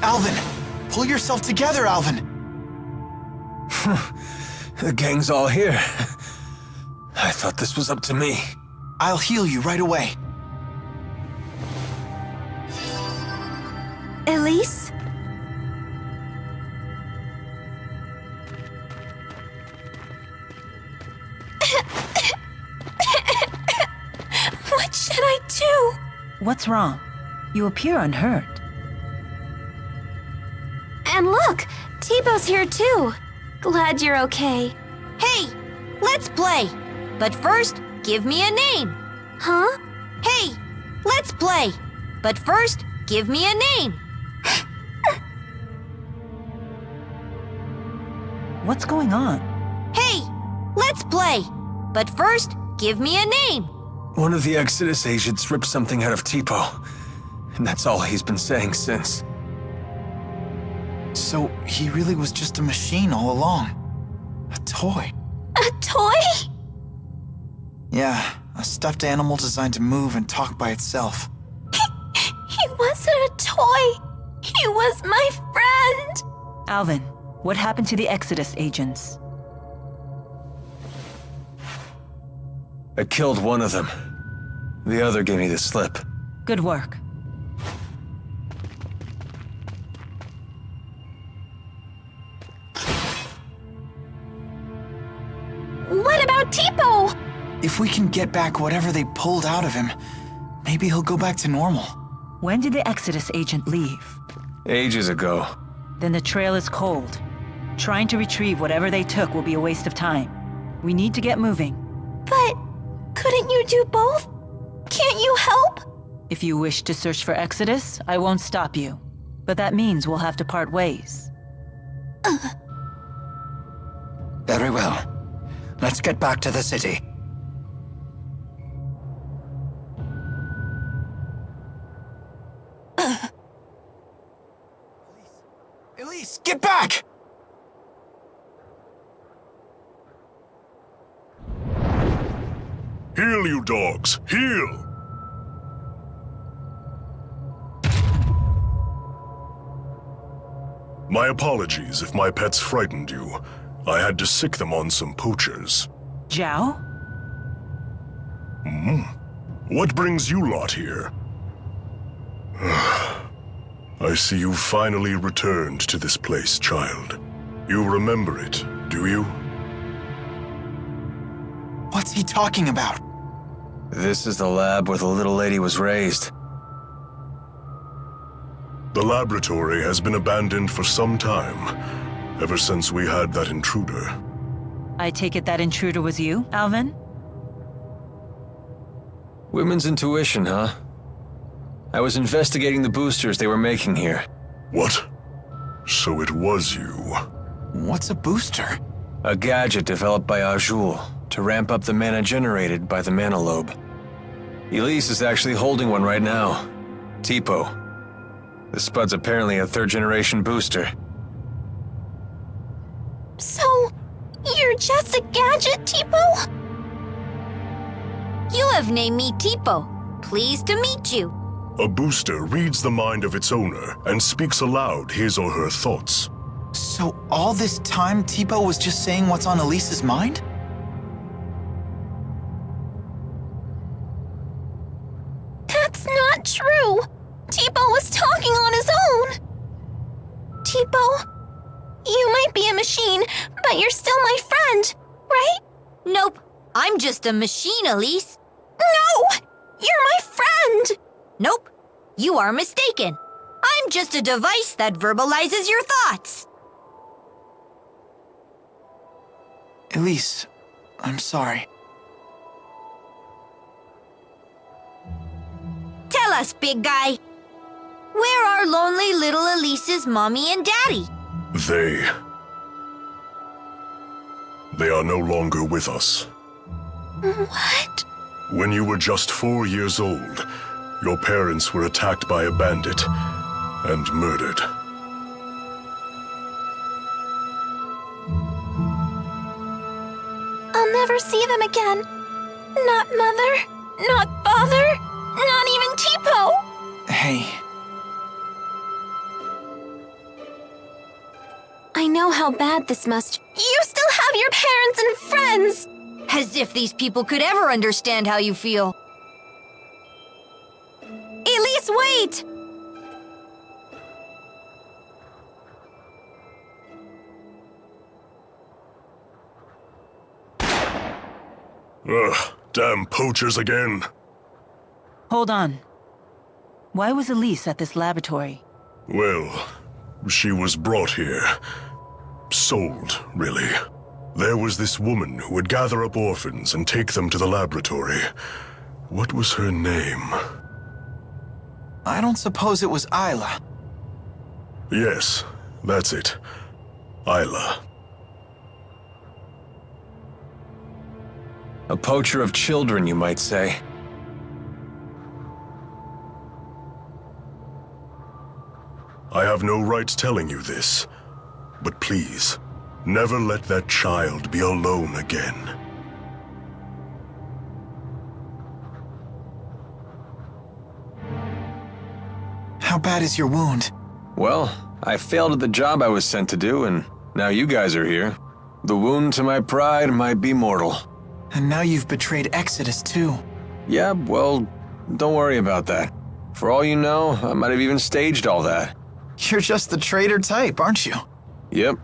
Alvin! Pull yourself together, Alvin! The gang's all here. I thought this was up to me. I'll heal you right away. Elise? What should I do? What's wrong? You appear unhurt. And look, Teepo's here too. Glad you're okay. Hey, let's play. But first, give me a name. Huh? Hey, let's play. But first, give me a name. What's going on? Hey, let's play. But first, give me a name. One of the Exodus agents ripped something out of Tipo, and that's all he's been saying since. So he really was just a machine all along. A toy. A toy? Yeah, a stuffed animal designed to move and talk by itself. He wasn't a toy. He was my friend. Alvin, what happened to the Exodus agents? I killed one of them. The other gave me the slip. Good work. What about Tipo? If we can get back whatever they pulled out of him, maybe he'll go back to normal. When did the Exodus agent leave? Ages ago. Then the trail is cold. Trying to retrieve whatever they took will be a waste of time. We need to get moving. But couldn't you do both? Can't you help? If you wish to search for Exodus, I won't stop you. But that means we'll have to part ways. Very well. Let's get back to the city. Elise, get back! Heal, you dogs! Heal! My apologies if my pets frightened you. I had to sick them on some poachers. Zhao? What brings you lot here? I see you finally returned to this place, child. You remember it, do you? What's he talking about? This is the lab where the little lady was raised. The laboratory has been abandoned for some time, ever since we had that intruder. I take it that intruder was you, Alvin? Women's intuition, huh? I was investigating the boosters they were making here. What? So it was you. What's a booster? A gadget developed by Jude to ramp up the mana generated by the mana lobe. Elise is actually holding one right now. Tipo. The Spud's apparently a third-generation booster. So, you're just a gadget, Tipo? You have named me Tipo. Pleased to meet you. A booster reads the mind of its owner and speaks aloud his or her thoughts. So all this time, Tipo was just saying what's on Elise's mind? That's not true. Tipo was talking on his own. Tipo, you might be a machine, but you're still my friend, right? Nope. I'm just a machine, Elise. No! You're my friend! Nope. You are mistaken. I'm just a device that verbalizes your thoughts. Elise, I'm sorry. Tell us, big guy. Where are lonely little Elise's mommy and daddy? They are no longer with us. What? When you were just 4 years old, your parents were attacked by a bandit and murdered. I'll never see them again. Not mother, not father, not even Tipo. Hey. know how bad this must... You still have your parents and friends! As if these people could ever understand how you feel. Elise, wait! Ugh, damn poachers again. Hold on. Why was Elise at this laboratory? Well, she was brought here. Sold, really. There was this woman who would gather up orphans and take them to the laboratory. What was her name? I don't suppose it was Isla. Yes, that's it. Isla. A poacher of children, you might say. I have no right telling you this, but please, never let that child be alone again. How bad is your wound? Well, I failed at the job I was sent to do, and now you guys are here. The wound to my pride might be mortal. And now you've betrayed Exodus too. Yeah, well, don't worry about that. For all you know, I might have even staged all that. You're just the traitor type, aren't you? Yep,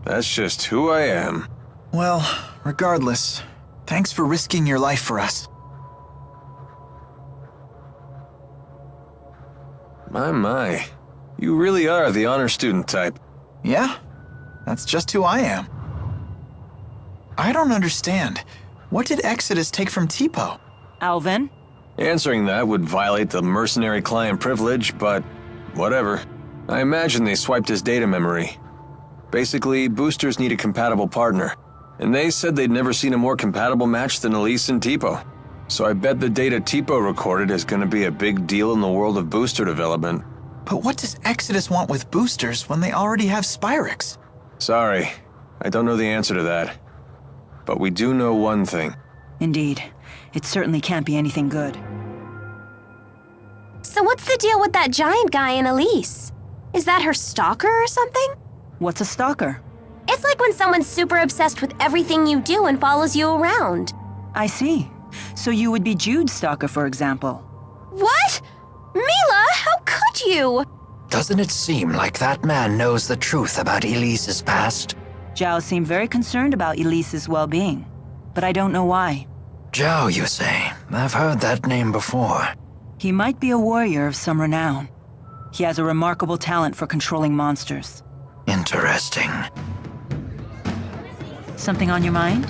that's just who I am. Well, regardless, thanks for risking your life for us. My. You really are the honor student type. Yeah, that's just who I am. I don't understand. What did Exodus take from Tipo? Alvin? Answering that would violate the mercenary client privilege, but whatever. I imagine they swiped his data memory. Basically, boosters need a compatible partner, and they said they'd never seen a more compatible match than Elise and Tipo. So I bet the data Tipo recorded is going to be a big deal in the world of booster development. But what does Exodus want with boosters when they already have Spyrix? Sorry, I don't know the answer to that. But we do know one thing. Indeed. It certainly can't be anything good. So what's the deal with that giant guy in Elise? Is that her stalker or something? What's a stalker? It's like when someone's super obsessed with everything you do and follows you around. I see. So you would be Jude's stalker, for example. What? Mila, how could you? Doesn't it seem like that man knows the truth about Elise's past? Zhao seemed very concerned about Elise's well-being, but I don't know why. Zhao, you say? I've heard that name before. He might be a warrior of some renown. He has a remarkable talent for controlling monsters. Interesting. Something on your mind?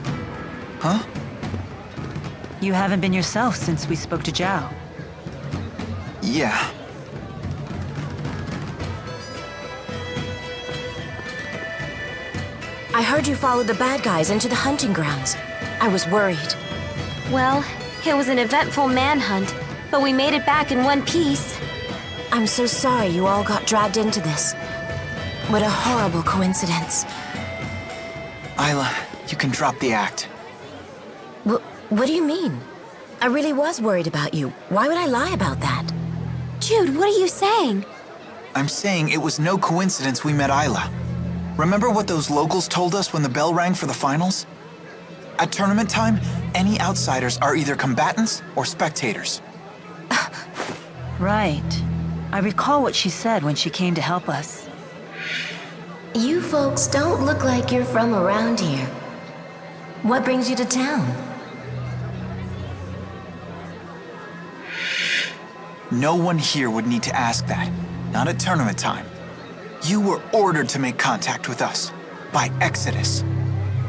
Huh? You haven't been yourself since we spoke to Zhao. Yeah. I heard you followed the bad guys into the hunting grounds. I was worried. Well, it was an eventful manhunt, but we made it back in one piece. I'm so sorry you all got dragged into this. What a horrible coincidence. Isla, you can drop the act. What do you mean? I really was worried about you. Why would I lie about that? Jude, what are you saying? I'm saying it was no coincidence we met Isla. Remember what those locals told us when the bell rang for the finals? At tournament time, any outsiders are either combatants or spectators. Right. I recall what she said when she came to help us. You folks don't look like you're from around here. What brings you to town? No one here would need to ask that. Not at tournament time. You were ordered to make contact with us. By Exodus.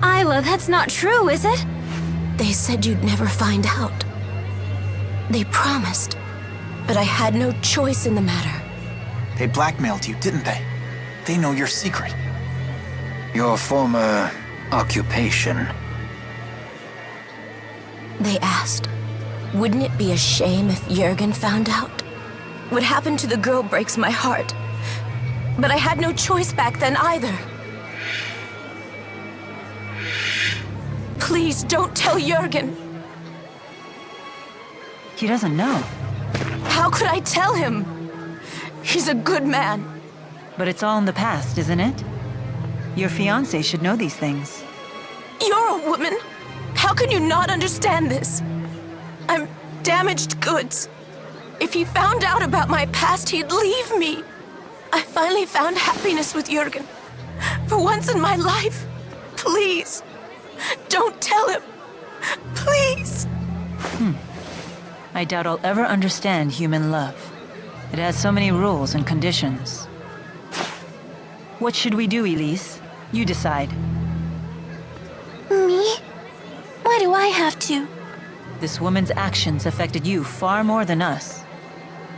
Isla, that's not true, is it? They said you'd never find out. They promised. But I had no choice in the matter. They blackmailed you, didn't they? They know your secret. Your former occupation. They asked, wouldn't it be a shame if Jurgen found out? What happened to the girl breaks my heart. But I had no choice back then either. Please don't tell Jurgen. He doesn't know. How could I tell him? He's a good man. But it's all in the past, isn't it? Your fiancé should know these things. You're a woman. How can you not understand this? I'm damaged goods. If he found out about my past, he'd leave me. I finally found happiness with Jürgen. For once in my life. Please, don't tell him. Please. I doubt I'll ever understand human love. It has so many rules and conditions. What should we do, Elise? You decide. Me? Why do I have to? This woman's actions affected you far more than us.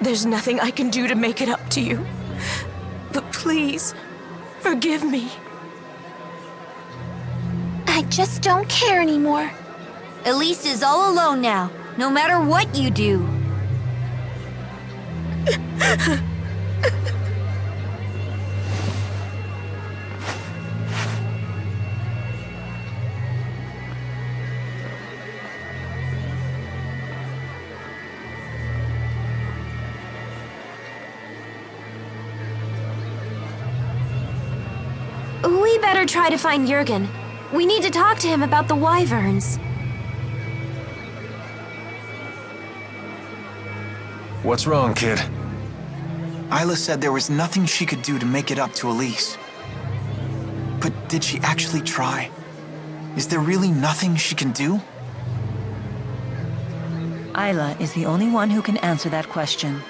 There's nothing I can do to make it up to you. But please, forgive me. I just don't care anymore. Elise is all alone now, no matter what you do. We better try to find Jürgen. We need to talk to him about the wyverns. What's wrong, kid? Isla said there was nothing she could do to make it up to Elise. But did she actually try? Is there really nothing she can do? Isla is the only one who can answer that question.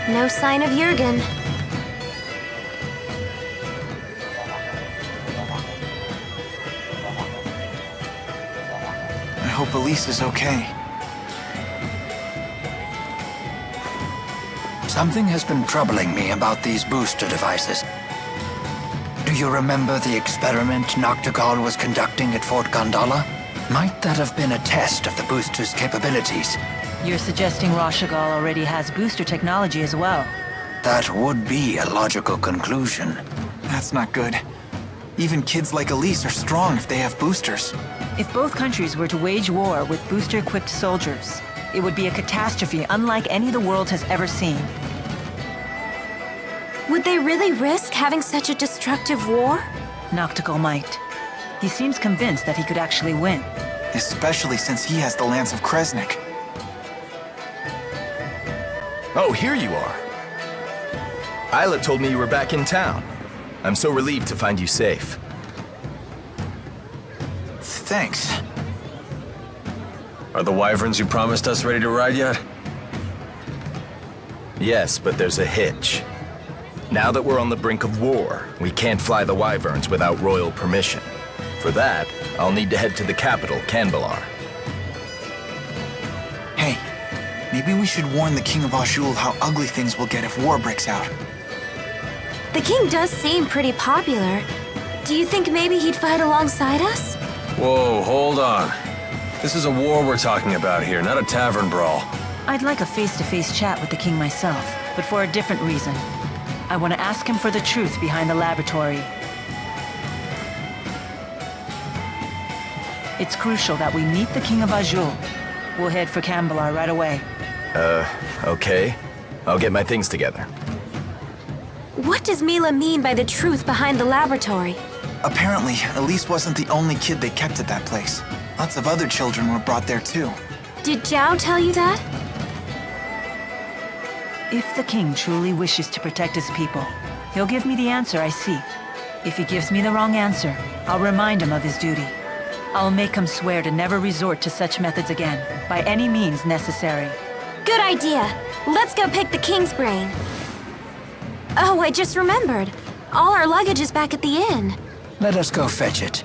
No sign of Jürgen. I hope Elise is okay. Something has been troubling me about these booster devices. Do you remember the experiment Noctigal was conducting at Fort Gondola? Might that have been a test of the booster's capabilities? You're suggesting Rashagal already has booster technology as well. That would be a logical conclusion. That's not good. Even kids like Elise are strong if they have boosters. If both countries were to wage war with booster-equipped soldiers, it would be a catastrophe unlike any the world has ever seen. Would they really risk having such a destructive war? Noctigal might. He seems convinced that he could actually win. Especially since he has the Lance of Kresnik. Oh, here you are. Isla told me you were back in town. I'm so relieved to find you safe. Thanks. Are the wyverns you promised us ready to ride yet? Yes, but there's a hitch. Now that we're on the brink of war, we can't fly the wyverns without royal permission. For that, I'll need to head to the capital, Canbelar. Hey, maybe we should warn the King of Azul how ugly things will get if war breaks out. The king does seem pretty popular. Do you think maybe he'd fight alongside us? Whoa, hold on. This is a war we're talking about here, not a tavern brawl. I'd like a face-to-face chat with the king myself, but for a different reason. I want to ask him for the truth behind the laboratory. It's crucial that we meet the King of Azul. We'll head for Canbelar right away. Okay. I'll get my things together. What does Mila mean by the truth behind the laboratory? Apparently, Elise wasn't the only kid they kept at that place. Lots of other children were brought there too. Did Zhao tell you that? If the king truly wishes to protect his people, he'll give me the answer I seek. If he gives me the wrong answer, I'll remind him of his duty. I'll make him swear to never resort to such methods again, by any means necessary. Good idea. Let's go pick the king's brain. Oh, I just remembered. All our luggage is back at the inn. Let us go fetch it.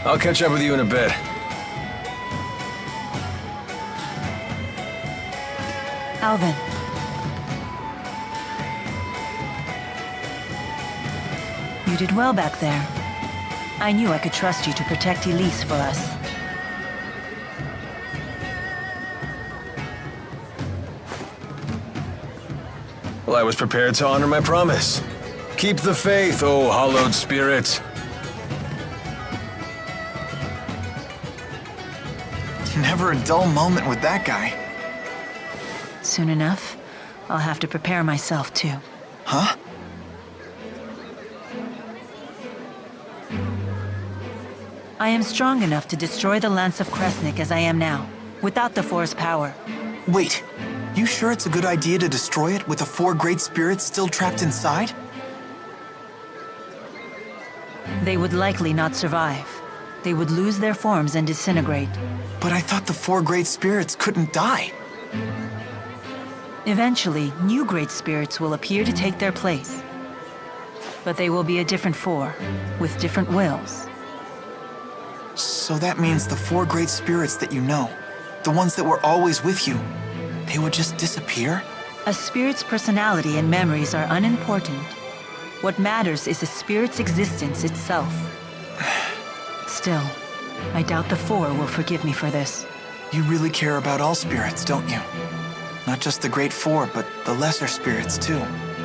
I'll catch up with you in a bit. Alvin. You did well back there. I knew I could trust you to protect Elise for us. Well, I was prepared to honor my promise. Keep the faith, oh hallowed spirit. Never a dull moment with that guy. Soon enough, I'll have to prepare myself too. Huh? I am strong enough to destroy the Lance of Kresnik as I am now, without the Four's power. Wait, you sure it's a good idea to destroy it with the 4 great spirits still trapped inside? They would likely not survive. They would lose their forms and disintegrate. But I thought the 4 great spirits couldn't die. Eventually, new great spirits will appear to take their place. But they will be a different 4, with different wills. So that means the 4 great spirits that you know, the ones that were always with you, they would just disappear? A spirit's personality and memories are unimportant. What matters is a spirit's existence itself. Still, I doubt the 4 will forgive me for this. You really care about all spirits, don't you? Not just the great 4, but the lesser spirits too.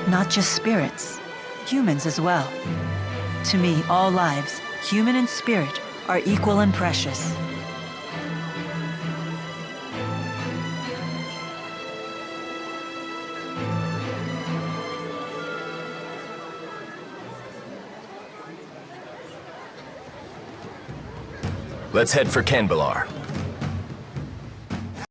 Not just spirits, humans as well. To me, all lives, human and spirit, are equal and precious. Let's head for Canbelar.